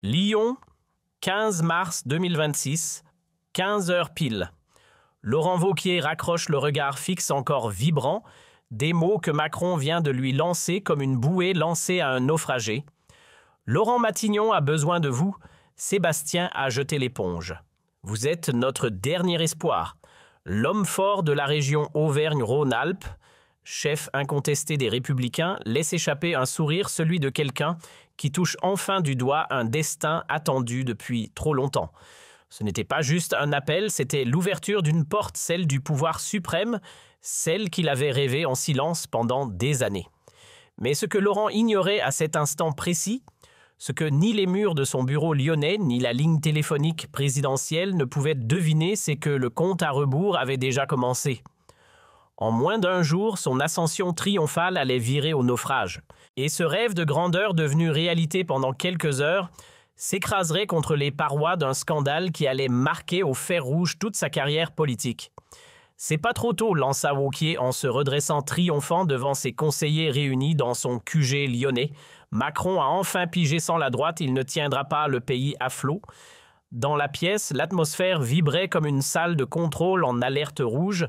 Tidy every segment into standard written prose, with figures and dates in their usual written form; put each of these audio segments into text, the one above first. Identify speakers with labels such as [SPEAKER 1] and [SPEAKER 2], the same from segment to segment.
[SPEAKER 1] Lyon, 15 mars 2026, 15 heures pile. Laurent Wauquiez raccroche le regard fixe encore vibrant, des mots que Macron vient de lui lancer comme une bouée lancée à un naufragé. Laurent Matignon a besoin de vous, Sébastien a jeté l'éponge. Vous êtes notre dernier espoir. L'homme fort de la région Auvergne-Rhône-Alpes, chef incontesté des Républicains, laisse échapper un sourire, celui de quelqu'un qui touche enfin du doigt un destin attendu depuis trop longtemps. Ce n'était pas juste un appel, c'était l'ouverture d'une porte, celle du pouvoir suprême, celle qu'il avait rêvée en silence pendant des années. Mais ce que Laurent ignorait à cet instant précis, ce que ni les murs de son bureau lyonnais, ni la ligne téléphonique présidentielle ne pouvaient deviner, c'est que le compte à rebours avait déjà commencé. En moins d'un jour, son ascension triomphale allait virer au naufrage. Et ce rêve de grandeur devenu réalité pendant quelques heures s'écraserait contre les parois d'un scandale qui allait marquer au fer rouge toute sa carrière politique. C'est pas trop tôt, lança Wauquiez en se redressant triomphant devant ses conseillers réunis dans son QG lyonnais. Macron a enfin pigé sans la droite, il ne tiendra pas le pays à flot. Dans la pièce, l'atmosphère vibrait comme une salle de contrôle en alerte rouge.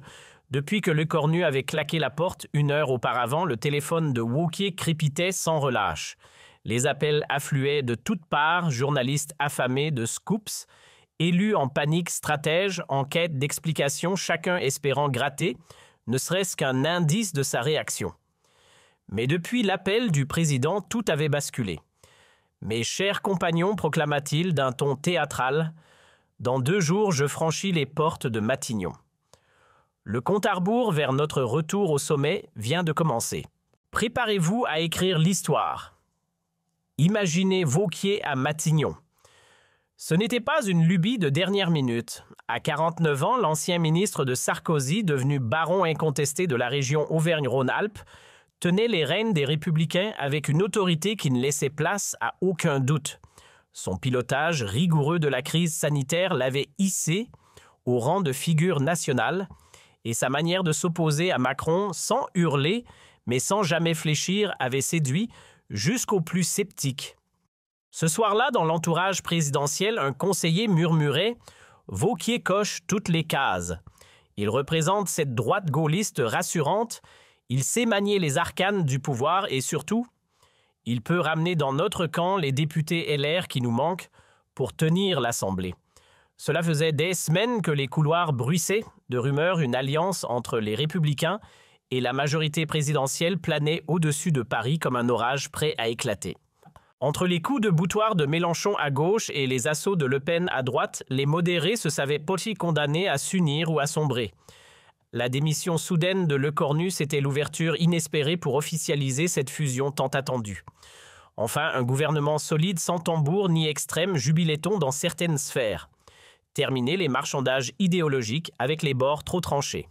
[SPEAKER 1] Depuis que le cornu avait claqué la porte 1 heure auparavant, le téléphone de Wauquiez crépitait sans relâche. Les appels affluaient de toutes parts, journalistes affamés de scoops, élus en panique, stratèges, en quête d'explications, chacun espérant gratter, ne serait-ce qu'un indice de sa réaction. Mais depuis l'appel du président, tout avait basculé. « Mes chers compagnons, proclama-t-il d'un ton théâtral, dans 2 jours, je franchis les portes de Matignon. Le compte à rebours vers notre retour au sommet vient de commencer. Préparez-vous à écrire l'histoire. Imaginez Wauquiez à Matignon. Ce n'était pas une lubie de dernière minute. À 49 ans, l'ancien ministre de Sarkozy, devenu baron incontesté de la région Auvergne-Rhône-Alpes, tenait les rênes des Républicains avec une autorité qui ne laissait place à aucun doute. Son pilotage rigoureux de la crise sanitaire l'avait hissé au rang de figure nationale, et sa manière de s'opposer à Macron sans hurler, mais sans jamais fléchir, avait séduit jusqu'aux plus sceptiques. Ce soir-là, dans l'entourage présidentiel, un conseiller murmurait « Wauquiez coche toutes les cases ». Il représente cette droite gaulliste rassurante, il sait manier les arcanes du pouvoir et surtout, il peut ramener dans notre camp les députés LR qui nous manquent pour tenir l'Assemblée. Cela faisait des semaines que les couloirs bruissaient de rumeurs, une alliance entre les Républicains et la majorité présidentielle planait au-dessus de Paris comme un orage prêt à éclater. Entre les coups de boutoir de Mélenchon à gauche et les assauts de Le Pen à droite, les modérés se savaient potis condamnés à s'unir ou à sombrer. La démission soudaine de Lecornu, c'était l'ouverture inespérée pour officialiser cette fusion tant attendue. Enfin, un gouvernement solide sans tambour ni extrême, jubilait-on dans certaines sphères. Terminer les marchandages idéologiques avec les bords trop tranchés.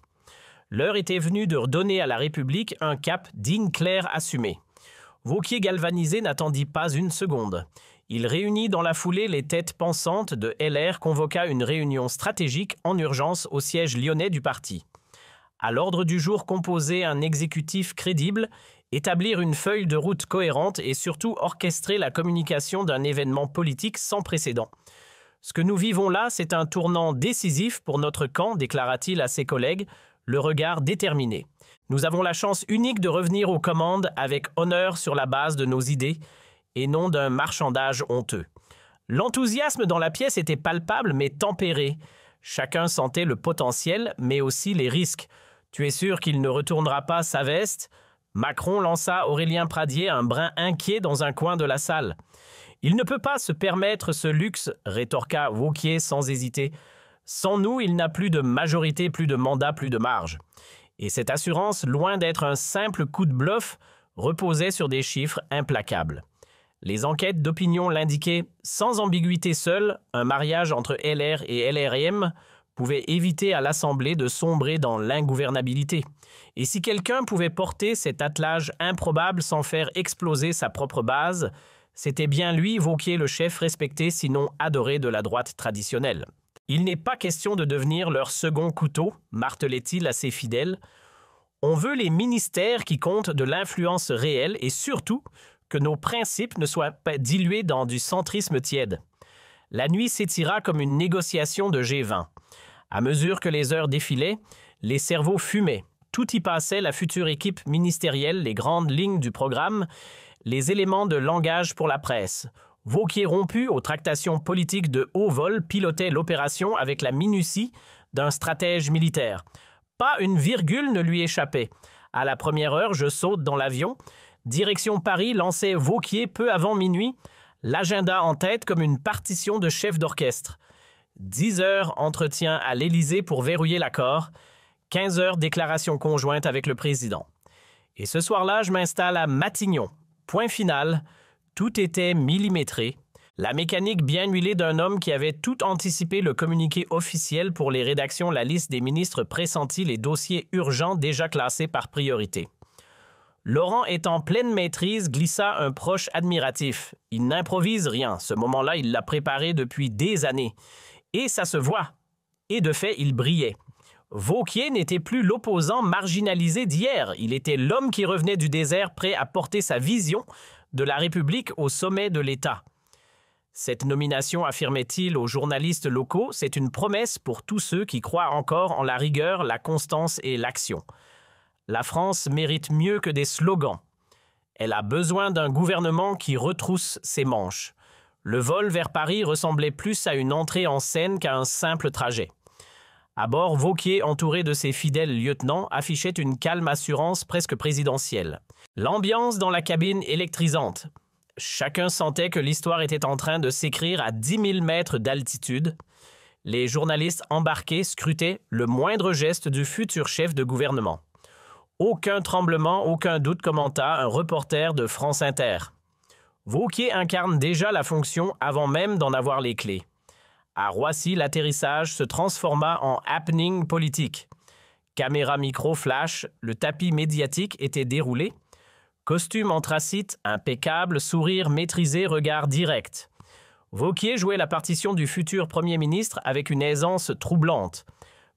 [SPEAKER 1] L'heure était venue de redonner à la République un cap digne, clair, assumé. Wauquiez galvanisé n'attendit pas une seconde. Il réunit dans la foulée les têtes pensantes de LR, convoqua une réunion stratégique en urgence au siège lyonnais du parti. À l'ordre du jour composer un exécutif crédible, établir une feuille de route cohérente et surtout orchestrer la communication d'un événement politique sans précédent. Ce que nous vivons là, c'est un tournant décisif pour notre camp, déclara-t-il à ses collègues, le regard déterminé. Nous avons la chance unique de revenir aux commandes avec honneur sur la base de nos idées et non d'un marchandage honteux. L'enthousiasme dans la pièce était palpable mais tempéré. Chacun sentait le potentiel, mais aussi les risques. Tu es sûr qu'il ne retournera pas sa veste ? Macron lança Aurélien Pradier un brin inquiet dans un coin de la salle. Il ne peut pas se permettre ce luxe, rétorqua Wauquiez sans hésiter. Sans nous, il n'a plus de majorité, plus de mandat, plus de marge. Et cette assurance, loin d'être un simple coup de bluff, reposait sur des chiffres implacables. Les enquêtes d'opinion l'indiquaient, sans ambiguïté seule, un mariage entre LR et LRM pouvait éviter à l'Assemblée de sombrer dans l'ingouvernabilité. Et si quelqu'un pouvait porter cet attelage improbable sans faire exploser sa propre base, c'était bien lui, Wauquiez, le chef respecté, sinon adoré de la droite traditionnelle. Il n'est pas question de devenir leur second couteau, martelait-il à ses fidèles. On veut les ministères qui comptent de l'influence réelle et surtout que nos principes ne soient pas dilués dans du centrisme tiède. La nuit s'étira comme une négociation de G20. À mesure que les heures défilaient, les cerveaux fumaient. Tout y passait, la future équipe ministérielle, les grandes lignes du programme, les éléments de langage pour la presse. Vauquier rompu aux tractations politiques de haut vol pilotait l'opération avec la minutie d'un stratège militaire. Pas une virgule ne lui échappait. À la première heure, je saute dans l'avion. Direction Paris lançait Vauquier peu avant minuit, l'agenda en tête comme une partition de chef d'orchestre. 10 heures entretien à l'Élysée pour verrouiller l'accord. 15 heures déclaration conjointe avec le président. Et ce soir-là, je m'installe à Matignon. Point final, tout était millimétré. La mécanique bien huilée d'un homme qui avait tout anticipé le communiqué officiel pour les rédactions, la liste des ministres pressentis, les dossiers urgents déjà classés par priorité. Laurent est en pleine maîtrise, glissa un proche admiratif. Il n'improvise rien. Ce moment-là, il l'a préparé depuis des années. Et ça se voit. Et de fait, il brillait. Vauquier n'était plus l'opposant marginalisé d'hier. Il était l'homme qui revenait du désert prêt à porter sa vision de la République au sommet de l'État. Cette nomination, affirmait-il aux journalistes locaux, c'est une promesse pour tous ceux qui croient encore en la rigueur, la constance et l'action. La France mérite mieux que des slogans. Elle a besoin d'un gouvernement qui retrousse ses manches. Le vol vers Paris ressemblait plus à une entrée en scène qu'à un simple trajet. À bord, Vauquier, entouré de ses fidèles lieutenants, affichait une calme assurance presque présidentielle. L'ambiance dans la cabine électrisante. Chacun sentait que l'histoire était en train de s'écrire à 10 000 mètres d'altitude. Les journalistes embarqués scrutaient le moindre geste du futur chef de gouvernement. Aucun tremblement, aucun doute, commenta un reporter de France Inter. Vauquier incarne déjà la fonction avant même d'en avoir les clés. À Roissy, l'atterrissage se transforma en happening politique. Caméra, micro, flash, le tapis médiatique était déroulé. Costume anthracite, impeccable, sourire maîtrisé, regard direct. Vauquier jouait la partition du futur Premier ministre avec une aisance troublante.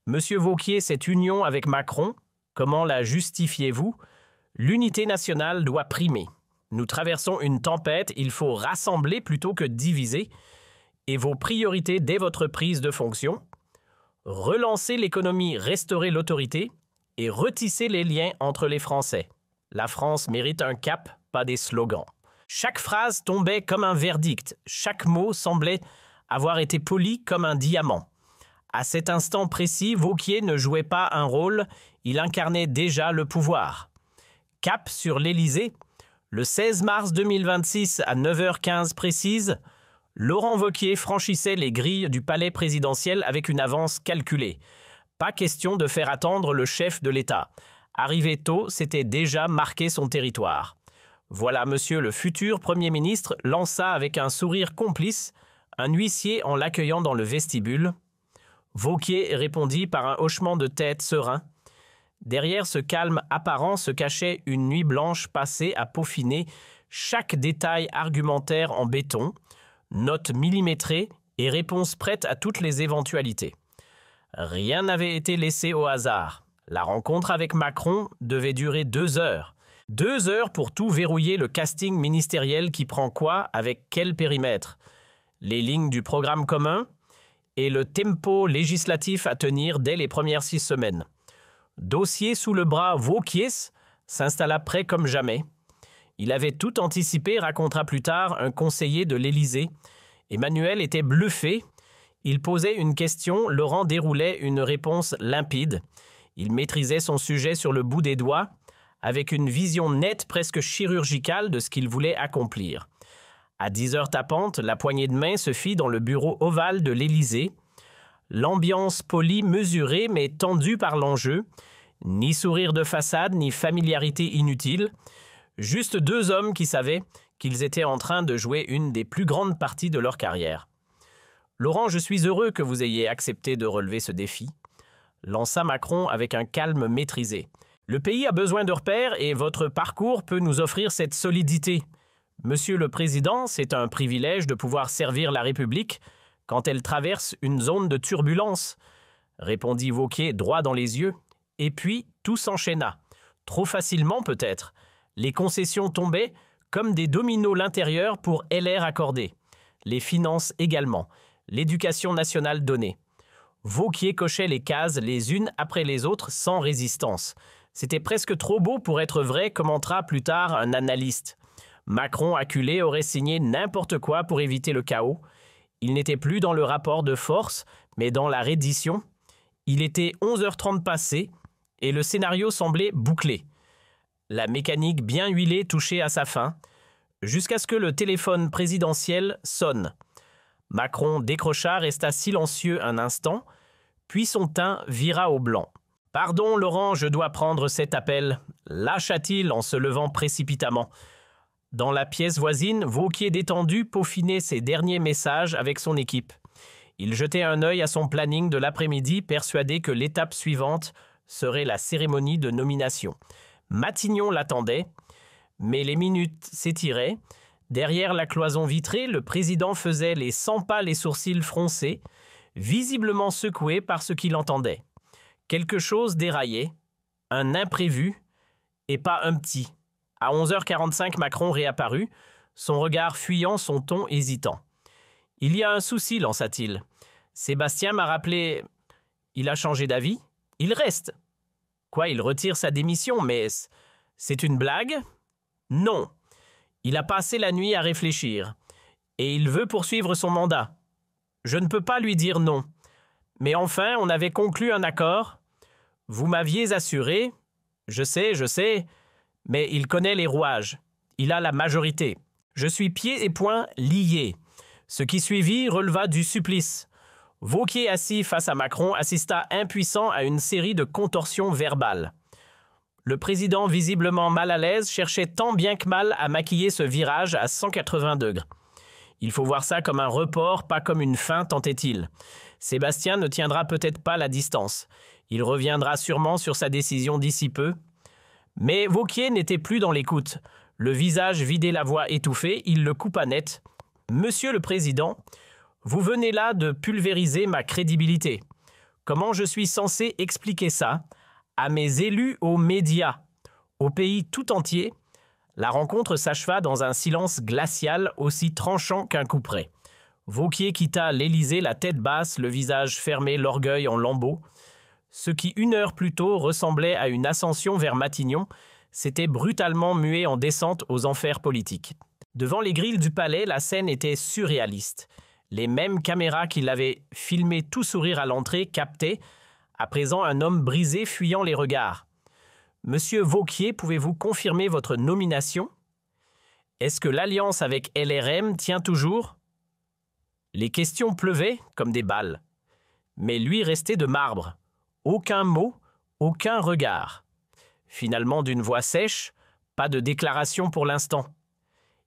[SPEAKER 1] Monsieur Vauquier, cette union avec Macron, comment la justifiez-vous? L'unité nationale doit primer. Nous traversons une tempête, il faut rassembler plutôt que diviser. Et vos priorités dès votre prise de fonction? Relancer l'économie, restaurer l'autorité et retisser les liens entre les Français. La France mérite un cap, pas des slogans. Chaque phrase tombait comme un verdict. Chaque mot semblait avoir été poli comme un diamant. À cet instant précis, Vauquier ne jouait pas un rôle, il incarnait déjà le pouvoir. Cap sur l'Élysée, le 16 mars 2026 à 9h15 précise, Laurent Wauquiez franchissait les grilles du palais présidentiel avec une avance calculée. Pas question de faire attendre le chef de l'État. Arrivé tôt, c'était déjà marqué son territoire. Voilà monsieur le futur Premier ministre lança avec un sourire complice un huissier en l'accueillant dans le vestibule. Wauquiez répondit par un hochement de tête serein. Derrière ce calme apparent se cachait une nuit blanche passée à peaufiner chaque détail argumentaire en béton, notes millimétrées et réponses prêtes à toutes les éventualités. Rien n'avait été laissé au hasard. La rencontre avec Macron devait durer 2 heures. 2 heures pour tout verrouiller le casting ministériel qui prend quoi, avec quel périmètre, les lignes du programme commun et le tempo législatif à tenir dès les premières 6 semaines. Dossier sous le bras, Wauquiez s'installa prêt comme jamais. Il avait tout anticipé, racontera plus tard un conseiller de l'Élysée. Emmanuel était bluffé. Il posait une question, Laurent déroulait une réponse limpide. Il maîtrisait son sujet sur le bout des doigts, avec une vision nette, presque chirurgicale de ce qu'il voulait accomplir. À 10 heures tapantes, la poignée de main se fit dans le bureau ovale de l'Élysée. L'ambiance polie, mesurée, mais tendue par l'enjeu. Ni sourire de façade, ni familiarité inutile. Juste 2 hommes qui savaient qu'ils étaient en train de jouer une des plus grandes parties de leur carrière. « Laurent, je suis heureux que vous ayez accepté de relever ce défi. » lança Macron avec un calme maîtrisé. « Le pays a besoin de repères et votre parcours peut nous offrir cette solidité. Monsieur le Président, c'est un privilège de pouvoir servir la République quand elle traverse une zone de turbulence, » répondit Wauquiez droit dans les yeux. Et puis, tout s'enchaîna. Trop facilement peut-être. Les concessions tombaient Comme des dominos l'intérieur pour LR accordé. Les finances également. L'éducation nationale donnée. Wauquiez cochait les cases les unes après les autres sans résistance. C'était presque trop beau pour être vrai, commentera plus tard un analyste. Macron, acculé, aurait signé n'importe quoi pour éviter le chaos. Il n'était plus dans le rapport de force, mais dans la reddition. Il était 11h30 passé et le scénario semblait bouclé. La mécanique bien huilée touchait à sa fin, jusqu'à ce que le téléphone présidentiel sonne. Macron décrocha, resta silencieux un instant, puis son teint vira au blanc. « Pardon, Laurent, je dois prendre cet appel », lâcha-t-il en se levant précipitamment. Dans la pièce voisine, Wauquiez détendu peaufinait ses derniers messages avec son équipe. Il jetait un œil à son planning de l'après-midi, persuadé que l'étape suivante serait la cérémonie de nomination. Matignon l'attendait, mais les minutes s'étiraient. Derrière la cloison vitrée, le président faisait les 100 pas les sourcils froncés, visiblement secoué par ce qu'il entendait. Quelque chose déraillait, un imprévu, et pas un petit. À 11h45, Macron réapparut, son regard fuyant, son ton hésitant. « Il y a un souci, lança-t-il. Sébastien m'a rappelé... Il a changé d'avis? Il reste. Quoi, il retire sa démission, mais c'est une blague? Non. Il a passé la nuit à réfléchir. Et il veut poursuivre son mandat. Je ne peux pas lui dire non. Mais enfin, on avait conclu un accord. Vous m'aviez assuré... Je sais... Mais il connaît les rouages. Il a la majorité. Je suis pieds et poings liés. Ce qui suivit releva du supplice. Wauquiez, assis face à Macron, assista impuissant à une série de contorsions verbales. Le président, visiblement mal à l'aise, cherchait tant bien que mal à maquiller ce virage à 180 degrés. Il faut voir ça comme un report, pas comme une fin, tentait-il. Sébastien ne tiendra peut-être pas la distance. Il reviendra sûrement sur sa décision d'ici peu. Mais Wauquiez n'était plus dans l'écoute. Le visage vidé, la voix étouffée, il le coupa net. « Monsieur le Président, vous venez là de pulvériser ma crédibilité. Comment je suis censé expliquer ça à mes élus, aux médias, au pays tout entier ?» La rencontre s'acheva dans un silence glacial aussi tranchant qu'un couperet. Wauquiez quitta l'Élysée, la tête basse, le visage fermé, l'orgueil en lambeaux. Ce qui, une heure plus tôt, ressemblait à une ascension vers Matignon, s'était brutalement mué en descente aux enfers politiques. Devant les grilles du palais, la scène était surréaliste. Les mêmes caméras qui l'avaient filmé tout sourire à l'entrée captaient, à présent, un homme brisé fuyant les regards. « Monsieur Wauquiez, pouvez-vous confirmer votre nomination? Est-ce que l'alliance avec LRM tient toujours ?» Les questions pleuvaient comme des balles. Mais lui restait de marbre. Aucun mot, aucun regard. Finalement, d'une voix sèche, pas de déclaration pour l'instant.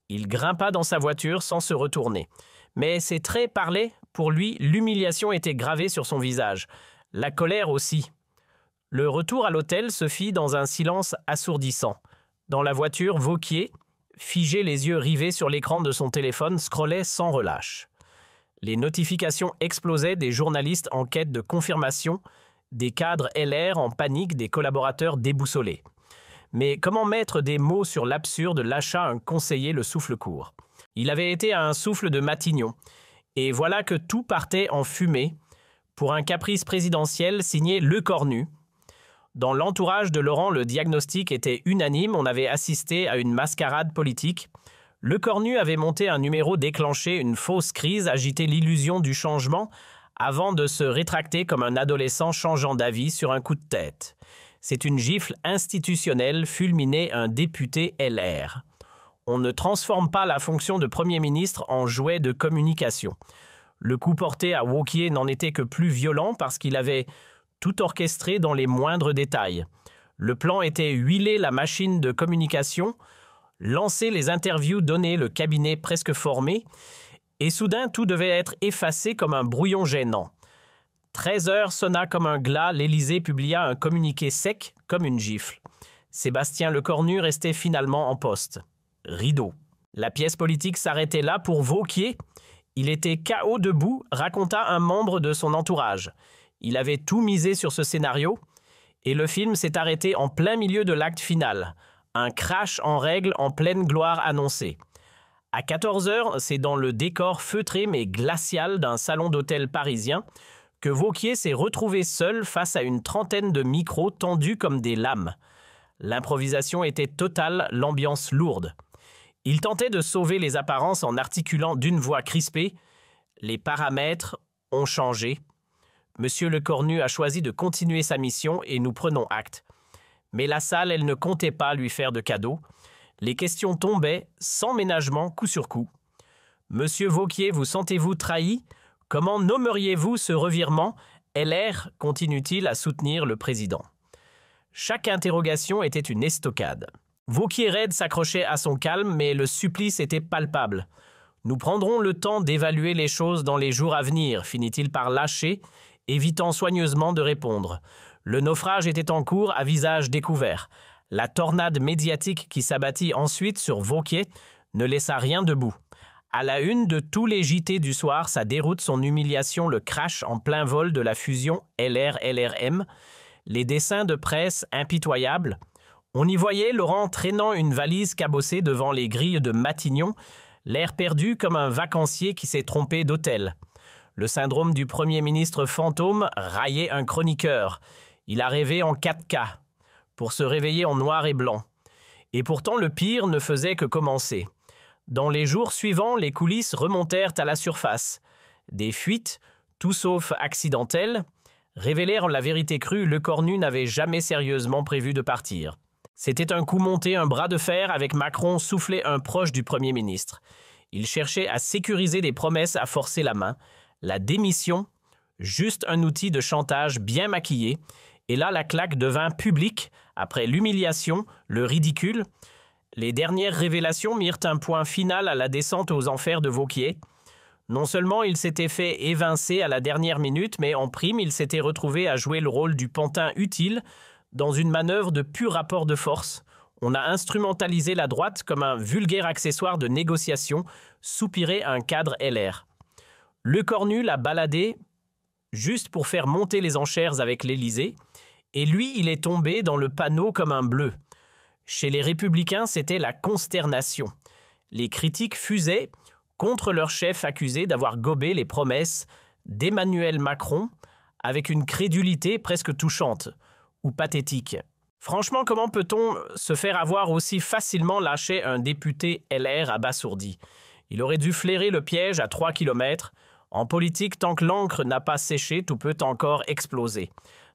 [SPEAKER 1] Il grimpa dans sa voiture sans se retourner. Mais ses traits parlaient, pour lui, l'humiliation était gravée sur son visage. La colère aussi. Le retour à l'hôtel se fit dans un silence assourdissant. Dans la voiture, Wauquiez, figé les yeux rivés sur l'écran de son téléphone, scrollait sans relâche. Les notifications explosaient, des journalistes en quête de confirmation, des cadres LR en panique, des collaborateurs déboussolés. Mais comment mettre des mots sur l'absurde lâcha un conseiller le souffle court. Il avait été à un souffle de Matignon. Et voilà que tout partait en fumée pour un caprice présidentiel signé Lecornu. Dans l'entourage de Laurent, le diagnostic était unanime. On avait assisté à une mascarade politique. Lecornu avait monté un numéro déclenché, une fausse crise, agité l'illusion du changement, avant de se rétracter comme un adolescent changeant d'avis sur un coup de tête. C'est une gifle institutionnelle, fulminait un député LR. On ne transforme pas la fonction de Premier ministre en jouet de communication. Le coup porté à Wauquiez n'en était que plus violent parce qu'il avait tout orchestré dans les moindres détails. Le plan était huiler la machine de communication, lancer les interviews, donner le cabinet presque formé, et soudain, tout devait être effacé comme un brouillon gênant. 13 heures sonna comme un glas, l'Élysée publia un communiqué sec comme une gifle. Sébastien Lecornu restait finalement en poste. Rideau. La pièce politique s'arrêtait là pour Wauquiez. Il était KO debout, raconta un membre de son entourage. Il avait tout misé sur ce scénario, et le film s'est arrêté en plein milieu de l'acte final. Un crash en règle en pleine gloire annoncé. À 14 heures, c'est dans le décor feutré mais glacial d'un salon d'hôtel parisien que Wauquiez s'est retrouvé seul face à une trentaine de micros tendus comme des lames. L'improvisation était totale, l'ambiance lourde. Il tentait de sauver les apparences en articulant d'une voix crispée « Les paramètres ont changé. Monsieur Lecornu a choisi de continuer sa mission et nous prenons acte. » Mais la salle, elle ne comptait pas lui faire de cadeaux. Les questions tombaient, sans ménagement, coup sur coup. « Monsieur Wauquiez, vous sentez-vous trahi ? Comment nommeriez-vous ce revirement ? LR continue-t-il à soutenir le président. » Chaque interrogation était une estocade. Wauquiez raide s'accrochait à son calme, mais le supplice était palpable. « Nous prendrons le temps d'évaluer les choses dans les jours à venir », finit-il par lâcher, évitant soigneusement de répondre. Le naufrage était en cours à visage découvert. La tornade médiatique qui s'abattit ensuite sur Wauquiez ne laissa rien debout. À la une de tous les JT du soir, sa déroute, son humiliation, le crash en plein vol de la fusion LR-LRM, les dessins de presse impitoyables. On y voyait Laurent traînant une valise cabossée devant les grilles de Matignon, l'air perdu comme un vacancier qui s'est trompé d'hôtel. Le syndrome du Premier ministre fantôme raillait un chroniqueur. Il a rêvé en 4K, pour se réveiller en noir et blanc. Et pourtant, le pire ne faisait que commencer. Dans les jours suivants, les coulisses remontèrent à la surface. Des fuites, tout sauf accidentelles, révélèrent la vérité crue. Lecornu n'avait jamais sérieusement prévu de partir. C'était un coup monté, un bras de fer avec Macron soufflé un proche du Premier ministre. Il cherchait à sécuriser des promesses à forcer la main. La démission, juste un outil de chantage bien maquillé. Et là, la claque devint publique, après l'humiliation, le ridicule. Les dernières révélations mirent un point final à la descente aux enfers de Wauquiez. Non seulement il s'était fait évincer à la dernière minute, mais en prime, il s'était retrouvé à jouer le rôle du pantin utile dans une manœuvre de pur rapport de force. On a instrumentalisé la droite comme un vulgaire accessoire de négociation, soupirait un cadre LR. Lecornu l'a baladé juste pour faire monter les enchères avec l'Élysée, et lui, il est tombé dans le panneau comme un bleu. Chez les Républicains, c'était la consternation. Les critiques fusaient contre leur chef accusé d'avoir gobé les promesses d'Emmanuel Macron avec une crédulité presque touchante ou pathétique. Franchement, comment peut-on se faire avoir aussi facilement lâché un député LR abasourdi? Il aurait dû flairer le piège à 3 km. En politique, tant que l'encre n'a pas séché, tout peut encore exploser.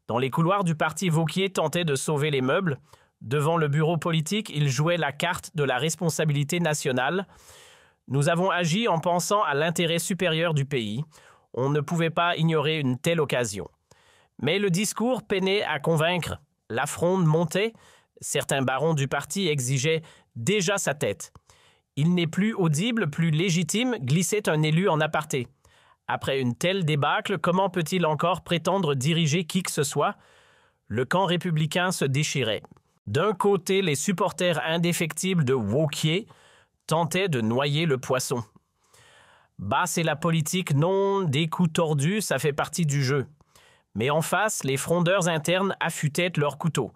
[SPEAKER 1] Dans les couloirs du parti, Wauquiez tentait de sauver les meubles. Devant le bureau politique, il jouait la carte de la responsabilité nationale. Nous avons agi en pensant à l'intérêt supérieur du pays. On ne pouvait pas ignorer une telle occasion. Mais le discours peinait à convaincre. La fronde montait. Certains barons du parti exigeaient déjà sa tête. Il n'est plus audible, plus légitime, glissait un élu en aparté. Après une telle débâcle, comment peut-il encore prétendre diriger qui que ce soit? Le camp républicain se déchirait. D'un côté, les supporters indéfectibles de Wauquiez tentaient de noyer le poisson. Bah, c'est la politique, non, des coups tordus, ça fait partie du jeu. Mais en face, les frondeurs internes affûtaient leurs couteaux.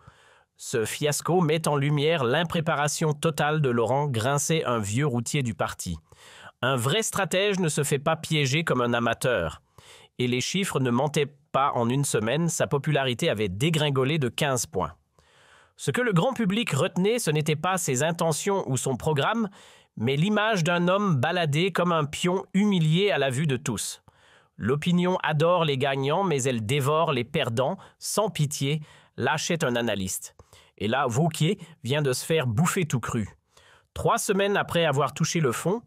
[SPEAKER 1] Ce fiasco met en lumière l'impréparation totale de Laurent, grinçait un vieux routier du parti. Un vrai stratège ne se fait pas piéger comme un amateur. Et les chiffres ne mentaient pas en une semaine, sa popularité avait dégringolé de 15 points. Ce que le grand public retenait, ce n'était pas ses intentions ou son programme, mais l'image d'un homme baladé comme un pion humilié à la vue de tous. L'opinion adore les gagnants, mais elle dévore les perdants, sans pitié, lâchait un analyste. Et là, Wauquiez vient de se faire bouffer tout cru. 3 semaines après avoir touché le fond,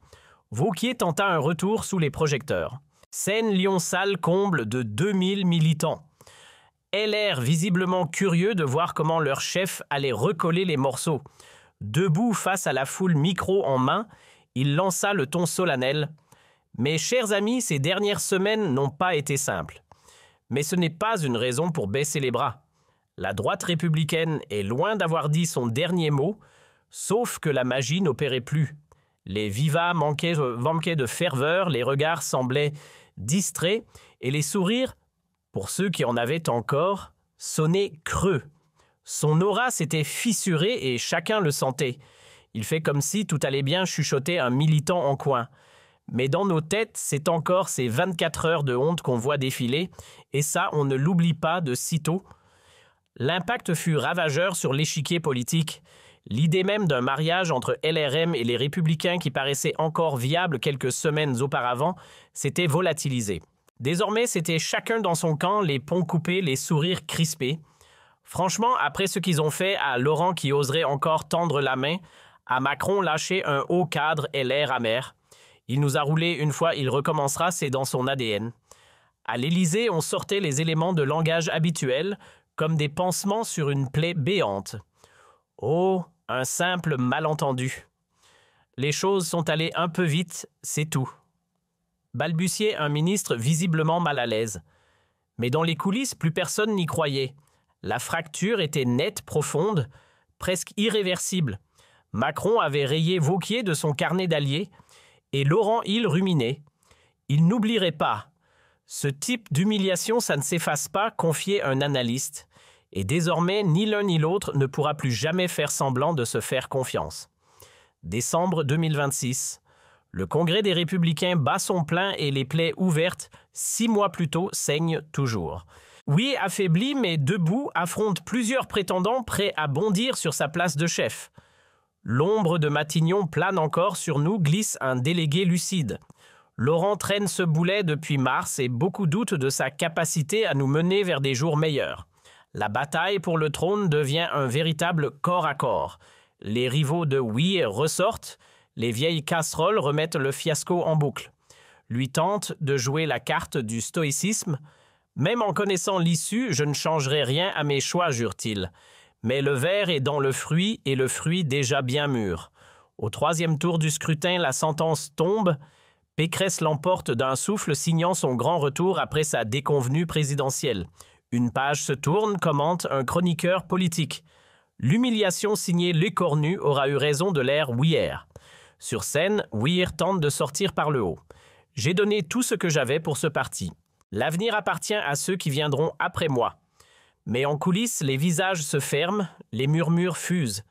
[SPEAKER 1] Wauquiez tenta un retour sous les projecteurs. Scène Lyon-Salle comble de 2000 militants. LR visiblement curieux de voir comment leur chef allait recoller les morceaux. Debout face à la foule micro en main, il lança le ton solennel. « Mes chers amis, ces dernières semaines n'ont pas été simples. Mais ce n'est pas une raison pour baisser les bras. La droite républicaine est loin d'avoir dit son dernier mot, sauf que la magie n'opérait plus. Les vivas manquaient de ferveur, les regards semblaient distraits et les sourires, pour ceux qui en avaient encore, sonnaient creux. Son aura s'était fissurée et chacun le sentait. Il fait comme si tout allait bien, chuchotait un militant en coin. Mais dans nos têtes, c'est encore ces 24 heures de honte qu'on voit défiler, et ça, on ne l'oublie pas de sitôt. L'impact fut ravageur sur l'échiquier politique. L'idée même d'un mariage entre LRM et les Républicains qui paraissait encore viable quelques semaines auparavant s'était volatilisée. Désormais, c'était chacun dans son camp, les ponts coupés, les sourires crispés. Franchement, après ce qu'ils ont fait à Laurent qui oserait encore tendre la main, à Macron lâcher un haut cadre LR amer. Il nous a roulé une fois, il recommencera, c'est dans son ADN. À l'Élysée, on sortait les éléments de langage habituels, comme des pansements sur une plaie béante. Oh, un simple malentendu. Les choses sont allées un peu vite, c'est tout. Balbutiait un ministre visiblement mal à l'aise. Mais dans les coulisses, plus personne n'y croyait. La fracture était nette, profonde, presque irréversible. Macron avait rayé Wauquiez de son carnet d'alliés, et Laurent Hill ruminait. Il n'oublierait pas. Ce type d'humiliation, ça ne s'efface pas, confiait un analyste. Et désormais, ni l'un ni l'autre ne pourra plus jamais faire semblant de se faire confiance. Décembre 2026. Le Congrès des Républicains bat son plein et les plaies ouvertes, 6 mois plus tôt, saignent toujours. Oui, affaibli, mais debout, affronte plusieurs prétendants prêts à bondir sur sa place de chef. L'ombre de Matignon plane encore sur nous, glisse un délégué lucide. Laurent traîne ce boulet depuis mars et beaucoup doutent de sa capacité à nous mener vers des jours meilleurs. La bataille pour le trône devient un véritable corps à corps. Les rivaux de oui ressortent, les vieilles casseroles remettent le fiasco en boucle. Lui tente de jouer la carte du stoïcisme. Même en connaissant l'issue, je ne changerai rien à mes choix, jure-t-il. Mais le ver est dans le fruit et le fruit déjà bien mûr. Au 3e tour du scrutin, la sentence tombe. Pécresse l'emporte d'un souffle, signant son grand retour après sa déconvenue présidentielle. Une page se tourne, commente un chroniqueur politique. L'humiliation signée Lécornu aura eu raison de l'ère Ouier. Sur scène, Ouier tente de sortir par le haut. J'ai donné tout ce que j'avais pour ce parti. L'avenir appartient à ceux qui viendront après moi. Mais en coulisses, les visages se ferment, les murmures fusent.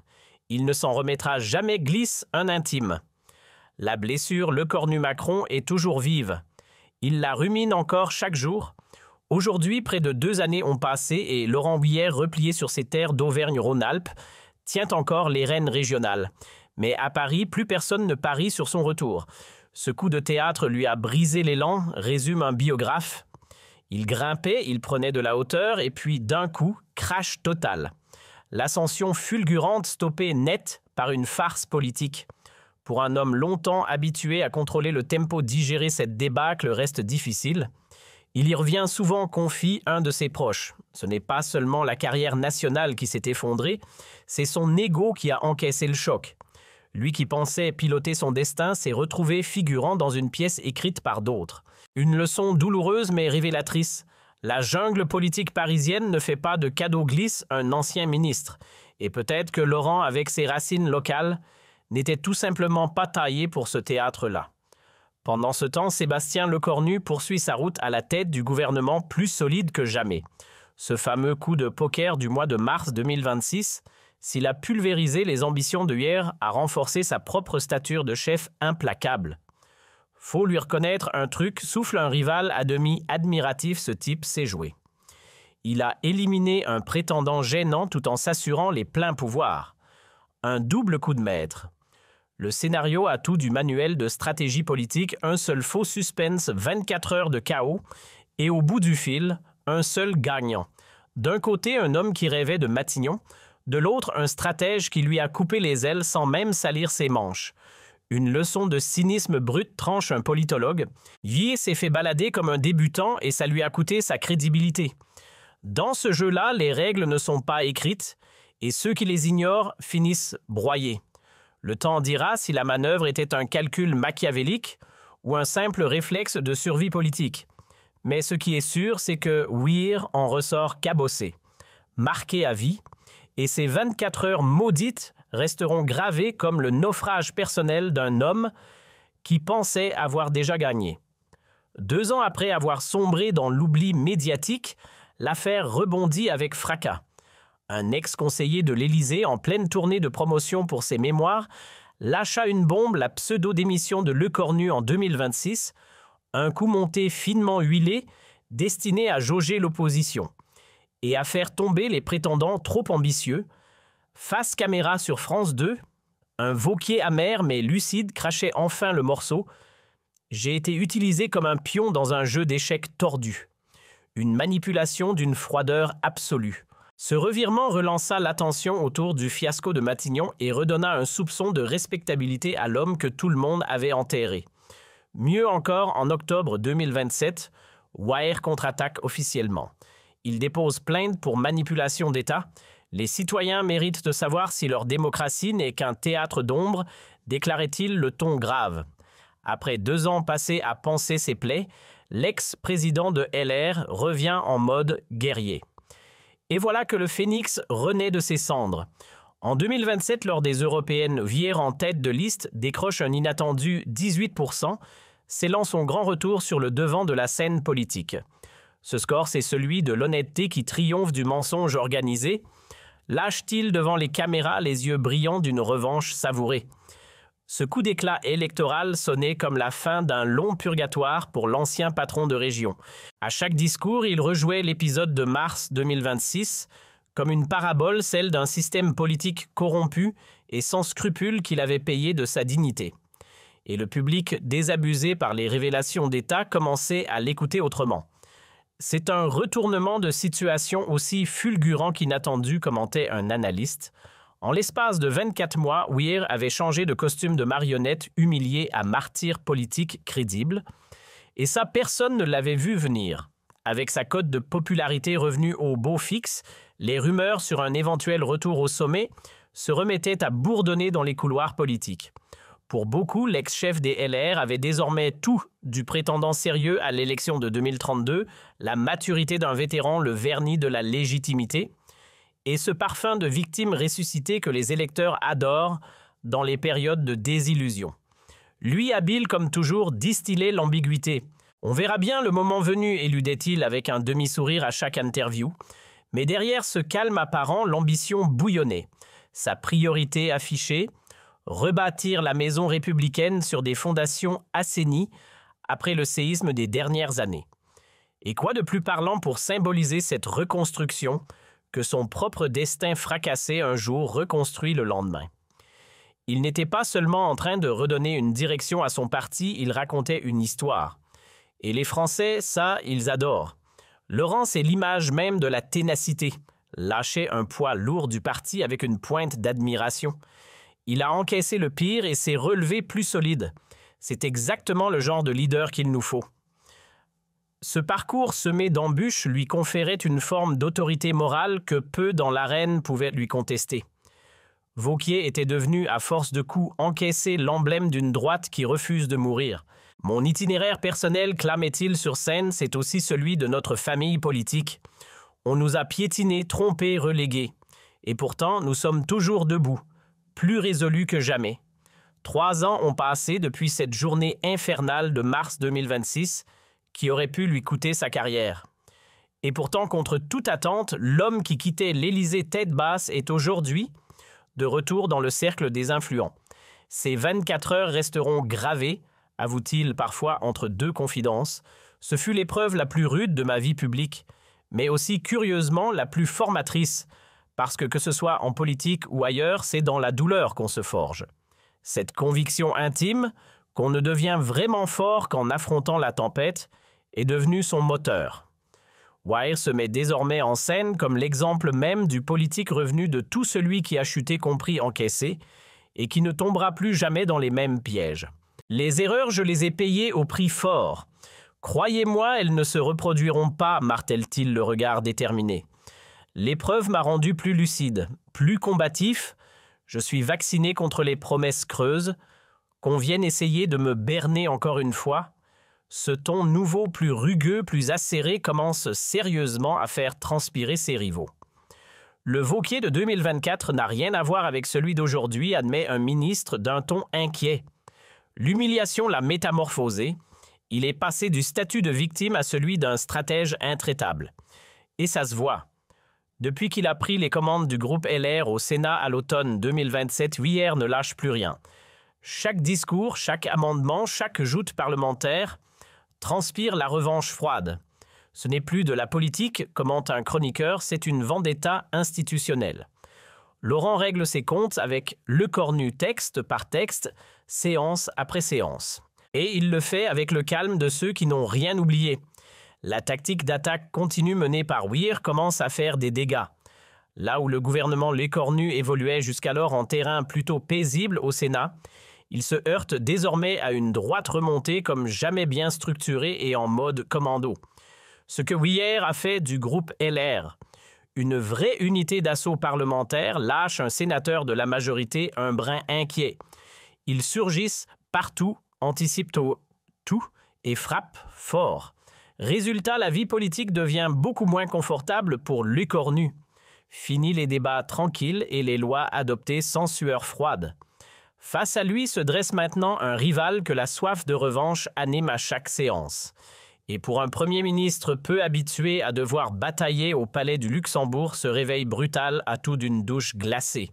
[SPEAKER 1] Il ne s'en remettra jamais, glisse un intime. La blessure Lecornu-Macron est toujours vive. Il la rumine encore chaque jour. Aujourd'hui, près de 2 années ont passé et Laurent Ouier, replié sur ses terres d'Auvergne-Rhône-Alpes, tient encore les rênes régionales. Mais à Paris, plus personne ne parie sur son retour. Ce coup de théâtre lui a brisé l'élan, résume un biographe. Il grimpait, il prenait de la hauteur et puis d'un coup, crash total. L'ascension fulgurante stoppée net par une farce politique. Pour un homme longtemps habitué à contrôler le tempo, digérer cette débâcle reste difficile. Il y revient souvent, confie un de ses proches. Ce n'est pas seulement la carrière nationale qui s'est effondrée, c'est son ego qui a encaissé le choc. Lui qui pensait piloter son destin s'est retrouvé figurant dans une pièce écrite par d'autres. Une leçon douloureuse mais révélatrice. La jungle politique parisienne ne fait pas de cadeau glisse un ancien ministre. Et peut-être que Laurent, avec ses racines locales, n'était tout simplement pas taillé pour ce théâtre-là. Pendant ce temps, Sébastien Lecornu poursuit sa route à la tête du gouvernement plus solide que jamais. Ce fameux coup de poker du mois de mars 2026, s'il a pulvérisé les ambitions de hier, a renforcé sa propre stature de chef implacable. Faut lui reconnaître un truc, souffle un rival à demi admiratif, ce type sait jouer. Il a éliminé un prétendant gênant tout en s'assurant les pleins pouvoirs. Un double coup de maître. Le scénario a tout du manuel de stratégie politique, un seul faux suspense, 24 heures de chaos, et au bout du fil, un seul gagnant. D'un côté, un homme qui rêvait de Matignon, de l'autre, un stratège qui lui a coupé les ailes sans même salir ses manches. Une leçon de cynisme brut tranche un politologue. Yi s'est fait balader comme un débutant et ça lui a coûté sa crédibilité. Dans ce jeu-là, les règles ne sont pas écrites et ceux qui les ignorent finissent broyés. Le temps dira si la manœuvre était un calcul machiavélique ou un simple réflexe de survie politique. Mais ce qui est sûr, c'est que Weir en ressort cabossé, marqué à vie, et ces 24 heures maudites resteront gravées comme le naufrage personnel d'un homme qui pensait avoir déjà gagné. 2 ans après avoir sombré dans l'oubli médiatique, l'affaire rebondit avec fracas. Un ex-conseiller de l'Élysée, en pleine tournée de promotion pour ses mémoires, lâcha une bombe, la pseudo-démission de Lecornu en 2026, un coup monté finement huilé, destiné à jauger l'opposition et à faire tomber les prétendants trop ambitieux. Face caméra sur France 2, un Wauquiez amer mais lucide crachait enfin le morceau. J'ai été utilisé comme un pion dans un jeu d'échecs tordu. Une manipulation d'une froideur absolue. Ce revirement relança l'attention autour du fiasco de Matignon et redonna un soupçon de respectabilité à l'homme que tout le monde avait enterré. Mieux encore, en octobre 2027, Wire contre-attaque officiellement. Il dépose plainte pour manipulation d'État. Les citoyens méritent de savoir si leur démocratie n'est qu'un théâtre d'ombre, déclarait-il le ton grave. Après 2 ans passés à panser ses plaies, l'ex-président de LR revient en mode guerrier. Et voilà que le phénix renaît de ses cendres. En 2027, lors des européennes, Wire en tête de liste décroche un inattendu 18%, scellant son grand retour sur le devant de la scène politique. Ce score, c'est celui de l'honnêteté qui triomphe du mensonge organisé. Lâche-t-il devant les caméras les yeux brillants d'une revanche savourée? Ce coup d'éclat électoral sonnait comme la fin d'un long purgatoire pour l'ancien patron de région. À chaque discours, il rejouait l'épisode de mars 2026, comme une parabole, celle d'un système politique corrompu et sans scrupules qu'il avait payé de sa dignité. Et le public, désabusé par les révélations d'État, commençait à l'écouter autrement. C'est un retournement de situation aussi fulgurant qu'inattendu, commentait un analyste. En l'espace de 24 mois, Wire avait changé de costume de marionnette humilié à martyr politique crédible. Et ça, personne ne l'avait vu venir. Avec sa cote de popularité revenue au beau fixe, les rumeurs sur un éventuel retour au sommet se remettaient à bourdonner dans les couloirs politiques. Pour beaucoup, l'ex-chef des LR avait désormais tout du prétendant sérieux à l'élection de 2032, la maturité d'un vétéran, le vernis de la légitimité, et ce parfum de victime ressuscitée que les électeurs adorent dans les périodes de désillusion. Lui, habile comme toujours, distillait l'ambiguïté. On verra bien le moment venu, éludait-il avec un demi-sourire à chaque interview. Mais derrière ce calme apparent, l'ambition bouillonnait. Sa priorité affichée, rebâtir la maison républicaine sur des fondations assainies après le séisme des dernières années. Et quoi de plus parlant pour symboliser cette reconstruction que son propre destin fracassé un jour reconstruit le lendemain. Il n'était pas seulement en train de redonner une direction à son parti, il racontait une histoire. Et les Français, ça, ils adorent. Laurent, c'est l'image même de la ténacité. Lâcher un poids lourd du parti avec une pointe d'admiration. Il a encaissé le pire et s'est relevé plus solide. C'est exactement le genre de leader qu'il nous faut. Ce parcours semé d'embûches lui conférait une forme d'autorité morale que peu dans l'arène pouvaient lui contester. Wauquiez était devenu, à force de coups encaissés, l'emblème d'une droite qui refuse de mourir. Mon itinéraire personnel, clamait-il sur scène, c'est aussi celui de notre famille politique. On nous a piétinés, trompés, relégués. Et pourtant, nous sommes toujours debout, plus résolus que jamais. 3 ans ont passé depuis cette journée infernale de mars 2026, qui aurait pu lui coûter sa carrière. Et pourtant, contre toute attente, l'homme qui quittait l'Élysée tête basse est aujourd'hui de retour dans le cercle des influents. Ces 24 heures resteront gravées, avoue-t-il parfois entre 2 confidences. Ce fut l'épreuve la plus rude de ma vie publique, mais aussi curieusement la plus formatrice, parce que ce soit en politique ou ailleurs, c'est dans la douleur qu'on se forge. Cette conviction intime, qu'on ne devient vraiment fort qu'en affrontant la tempête, est devenue son moteur. Wire se met désormais en scène comme l'exemple même du politique revenu de tout celui qui a chuté compris encaissé et qui ne tombera plus jamais dans les mêmes pièges. Les erreurs, je les ai payées au prix fort. Croyez-moi, elles ne se reproduiront pas, martèle-t-il le regard déterminé. L'épreuve m'a rendu plus lucide, plus combatif. Je suis vacciné contre les promesses creuses. Qu'on vienne essayer de me berner encore une fois. Ce ton nouveau, plus rugueux, plus acéré commence sérieusement à faire transpirer ses rivaux. Le Wauquiez de 2024 n'a rien à voir avec celui d'aujourd'hui, admet un ministre d'un ton inquiet. L'humiliation l'a métamorphosé. Il est passé du statut de victime à celui d'un stratège intraitable. Et ça se voit. Depuis qu'il a pris les commandes du groupe LR au Sénat à l'automne 2027, Vuillère ne lâche plus rien. Chaque discours, chaque amendement, chaque joute parlementaire transpire la revanche froide. Ce n'est plus de la politique, commente un chroniqueur, c'est une vendetta institutionnelle. Laurent règle ses comptes avec Lecornu texte par texte, séance après séance. Et il le fait avec le calme de ceux qui n'ont rien oublié. La tactique d'attaque continue menée par Vuillère commence à faire des dégâts. Là où le gouvernement Lecornu évoluait jusqu'alors en terrain plutôt paisible au Sénat, il se heurte désormais à une droite remontée comme jamais bien structurée et en mode commando. Ce que Vuillère a fait du groupe LR, une vraie unité d'assaut parlementaire, lâche un sénateur de la majorité un brin inquiet. Ils surgissent partout, anticipent tout et frappent fort. Résultat, la vie politique devient beaucoup moins confortable pour Lecornu. Fini les débats tranquilles et les lois adoptées sans sueur froide. Face à lui se dresse maintenant un rival que la soif de revanche anime à chaque séance. Et pour un Premier ministre peu habitué à devoir batailler au palais du Luxembourg, ce réveil brutal a tout d'une douche glacée.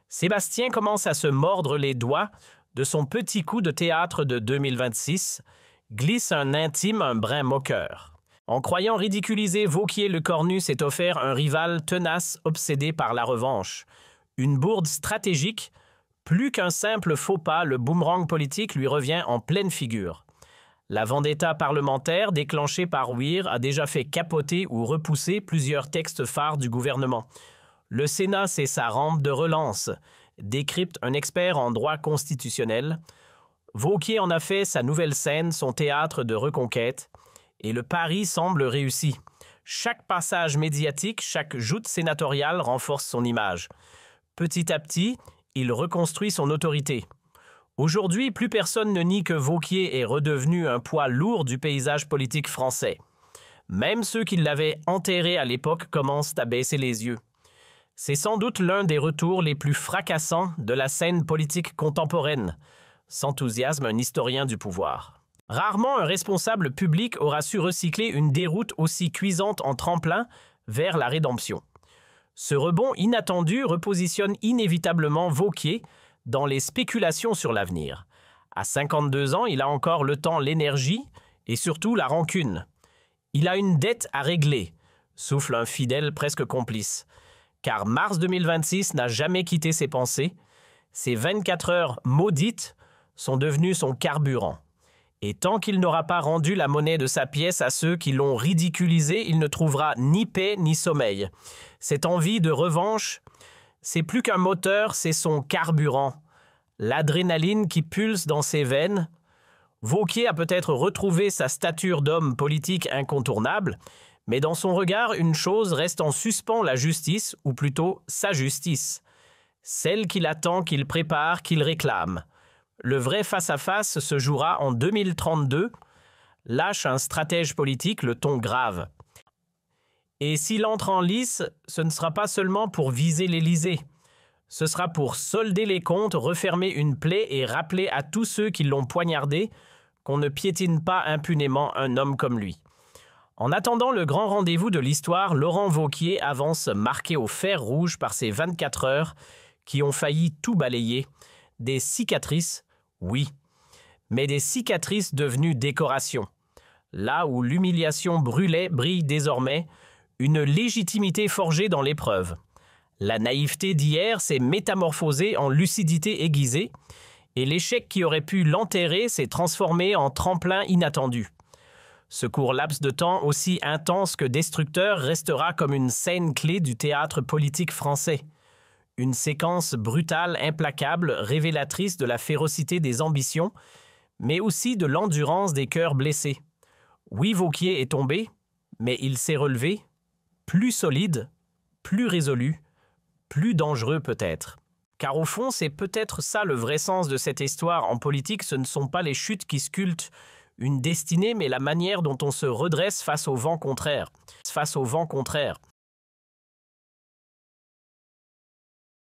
[SPEAKER 1] Sébastien commence à se mordre les doigts de son petit coup de théâtre de 2026, glisse un intime, un brin moqueur. En croyant ridiculiser Wauquiez-Lecornu s'est offert un rival tenace obsédé par la revanche. Une bourde stratégique, plus qu'un simple faux pas, le boomerang politique lui revient en pleine figure. La vendetta parlementaire déclenchée par Vuillère a déjà fait capoter ou repousser plusieurs textes phares du gouvernement. Le Sénat, c'est sa rampe de relance, décrypte un expert en droit constitutionnel. Wauquiez en a fait sa nouvelle scène, son théâtre de reconquête, et le pari semble réussi. Chaque passage médiatique, chaque joute sénatoriale renforce son image. Petit à petit, il reconstruit son autorité. Aujourd'hui, plus personne ne nie que Wauquiez est redevenu un poids lourd du paysage politique français. Même ceux qui l'avaient enterré à l'époque commencent à baisser les yeux. C'est sans doute l'un des retours les plus fracassants de la scène politique contemporaine, s'enthousiasme un historien du pouvoir. Rarement un responsable public aura su recycler une déroute aussi cuisante en tremplin vers la rédemption. Ce rebond inattendu repositionne inévitablement Wauquiez dans les spéculations sur l'avenir. À 52 ans, il a encore le temps, l'énergie et surtout la rancune. Il a une dette à régler, souffle un fidèle presque complice. Car mars 2026 n'a jamais quitté ses pensées. Ces 24 heures maudites sont devenues son carburant. Et tant qu'il n'aura pas rendu la monnaie de sa pièce à ceux qui l'ont ridiculisé, il ne trouvera ni paix ni sommeil. Cette envie de revanche, c'est plus qu'un moteur, c'est son carburant. L'adrénaline qui pulse dans ses veines. Wauquiez a peut-être retrouvé sa stature d'homme politique incontournable, mais dans son regard, une chose reste en suspens, la justice, ou plutôt sa justice. Celle qu'il attend, qu'il prépare, qu'il réclame. Le vrai face-à-face se jouera en 2032, lâche un stratège politique le ton grave. Et s'il entre en lice, ce ne sera pas seulement pour viser l'Élysée. Ce sera pour solder les comptes, refermer une plaie et rappeler à tous ceux qui l'ont poignardé qu'on ne piétine pas impunément un homme comme lui. En attendant le grand rendez-vous de l'histoire, Laurent Wauquiez avance marqué au fer rouge par ces 24 heures qui ont failli tout balayer. Des cicatrices, oui, mais des cicatrices devenues décorations. Là où l'humiliation brûlait brille désormais une légitimité forgée dans l'épreuve. La naïveté d'hier s'est métamorphosée en lucidité aiguisée et l'échec qui aurait pu l'enterrer s'est transformé en tremplin inattendu. Ce court laps de temps aussi intense que destructeur restera comme une scène clé du théâtre politique français. Une séquence brutale, implacable, révélatrice de la férocité des ambitions, mais aussi de l'endurance des cœurs blessés. Oui, Wauquiez est tombé, mais il s'est relevé, plus solide, plus résolu, plus dangereux peut-être. Car au fond, c'est peut-être ça le vrai sens de cette histoire. En politique, ce ne sont pas les chutes qui sculptent une destinée, mais la manière dont on se redresse face au vent contraire.